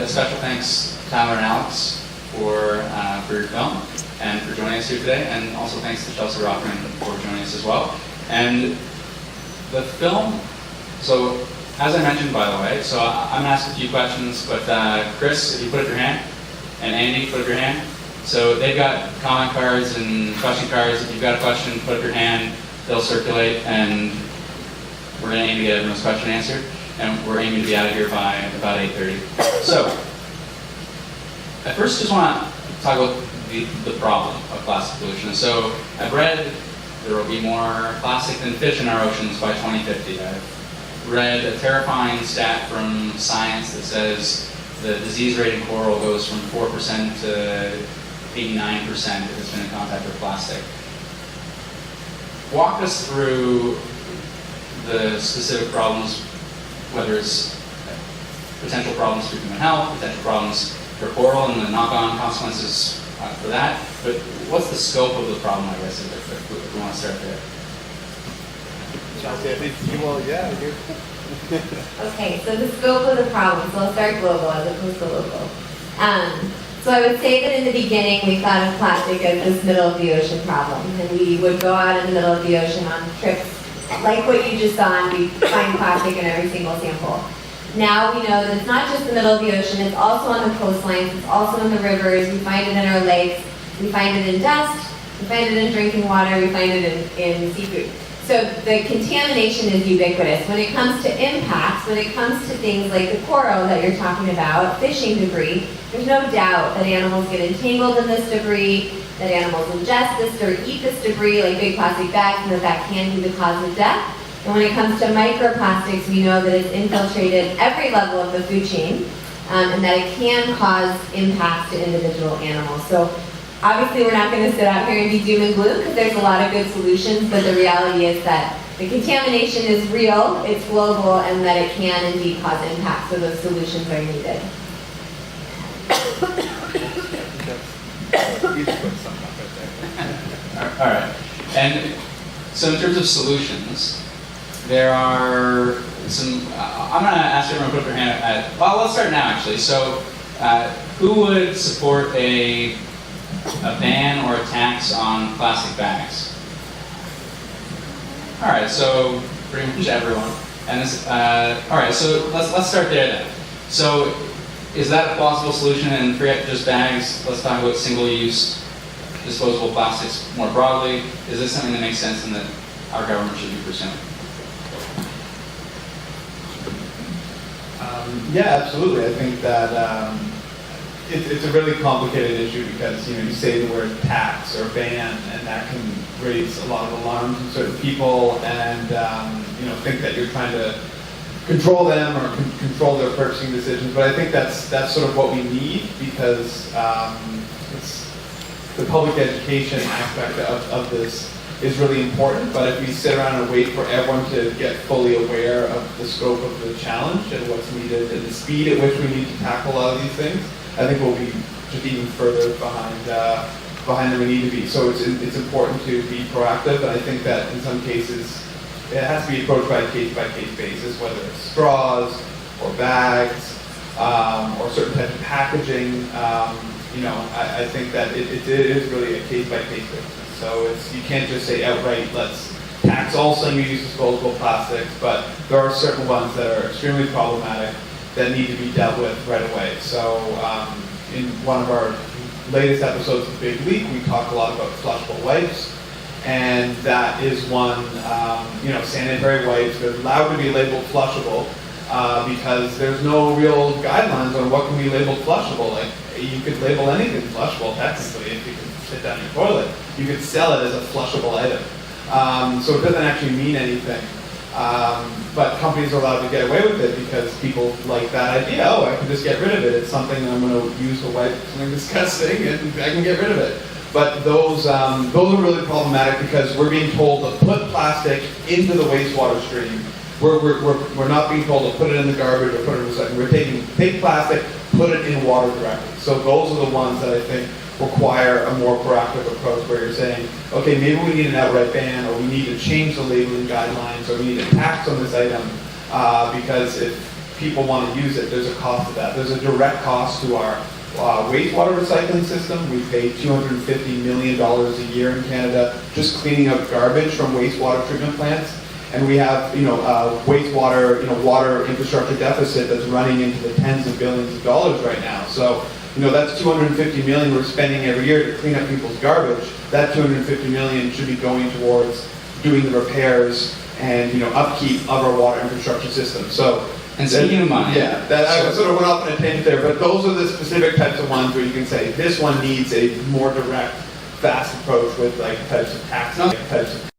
A special thanks to Tyler and Alex for your film and for joining us here today, and also thanks to Chelsea Rockman for joining us as well. And the film, so as I mentioned, by the way, so I'm going to ask a few questions, but Chris, if you put up your hand, and Andy, put up your hand. So they've got comment cards and question cards. If you've got a question, put up your hand, they'll circulate, and we're going to aim to get everyone's question answered. And we're aiming to be out of here by about 8:30. So, I first just want to talk about the problem of plastic pollution. So, I've read there will be more plastic than fish in our oceans by 2050. I've read a terrifying stat from Science that says the disease rate in coral goes from 4% to 89% if it's been in contact with plastic. Walk us through the specific problems, whether it's potential problems for human health, potential problems for coral, and the knock-on consequences for that. But what's the scope of the problem, I guess, if we want to start there? Okay, so the scope of the problem. So I'll start global as opposed to local. So I would say that in the beginning we thought of plastic as this middle of the ocean problem, and we would go out in the middle of the ocean on trips like what you just saw, and we find plastic in every single sample. Now we know that it's not just the middle of the ocean, it's also on the coastlines, it's also in the rivers, we find it in our lakes, we find it in dust, we find it in drinking water, we find it in seafood. So the contamination is ubiquitous. When it comes to impacts, when it comes to things like the coral that you're talking about, fishing debris, there's no doubt that animals get entangled in this debris, that animals ingest this or eat this debris like big plastic bags, and that can be the cause of death. And when it comes to microplastics, we know that it's infiltrated every level of the food chain, and that it can cause impacts to individual animals. So obviously we're not going to sit out here and be doom and gloom, because there's a lot of good solutions, but the reality is that the contamination is real, it's global, and that it can indeed cause impacts, so those solutions are needed. All right. And so in terms of solutions, there are some, I'm going to ask everyone to put up their hand at, well, let's start now actually. So who would support a ban or a tax on plastic bags? All right, so pretty much everyone. And this, all right, so let's start there then. So is that a plausible solution? And forget just bags, let's talk about single-use disposable plastics more broadly. Is this something that makes sense and that our government should be pursuing? Yeah, absolutely. I think that it's a really complicated issue because you say the word tax or ban, and that can raise a lot of alarms in certain people, and think that you're trying to control them or control their purchasing decisions. But I think that's sort of what we need, because it's the public education aspect of this is really important. But if we sit around and wait for everyone to get fully aware of the scope of the challenge and what's needed and the speed at which we need to tackle a lot of these things, I think we'll be just even further behind than we need to be. So it's important to be proactive, and I think that in some cases it has to be approached by a case-by-case basis, whether it's straws or bags or certain types of packaging. I think that it is really a case-by-case basis. So you can't just say outright, let's tax all single-use disposable plastics, but there are certain ones that are extremely problematic that need to be dealt with right away. So in one of our latest episodes of Big Leak, we talk a lot about flushable wipes, and that is one, sanitary wipes, they're allowed to be labeled flushable because there's no real guidelines on what can be labeled flushable. Like, you could label anything flushable technically if you can sit down your toilet. You could sell it as a flushable item. So it doesn't actually mean anything. But companies are allowed to get away with it because people like that idea. Oh, I can just get rid of it. It's something I'm going to use to wipe something disgusting, and I can get rid of it. But those are really problematic because we're being told to put plastic into the wastewater stream. We're not being told to put it in the garbage or put it in recycling. We're take plastic, put it in water directly. So those are the ones that I think require a more proactive approach, where you're saying, okay, maybe we need an outright ban, or we need to change the labeling guidelines, or we need a tax on this item, because if people want to use it, there's a cost to that. There's a direct cost to our wastewater recycling system. We pay $250 million a year in Canada just cleaning up garbage from wastewater treatment plants. And we have, wastewater, water infrastructure deficit that's running into the tens of billions of dollars right now. So, that's $250 million we're spending every year to clean up people's garbage. That $250 million should be going towards doing the repairs and, upkeep of our water infrastructure system. So, and speaking of money, yeah, I sort of went off on a tangent there, but those are the specific types of ones where you can say this one needs a more direct, fast approach with like types of taxes.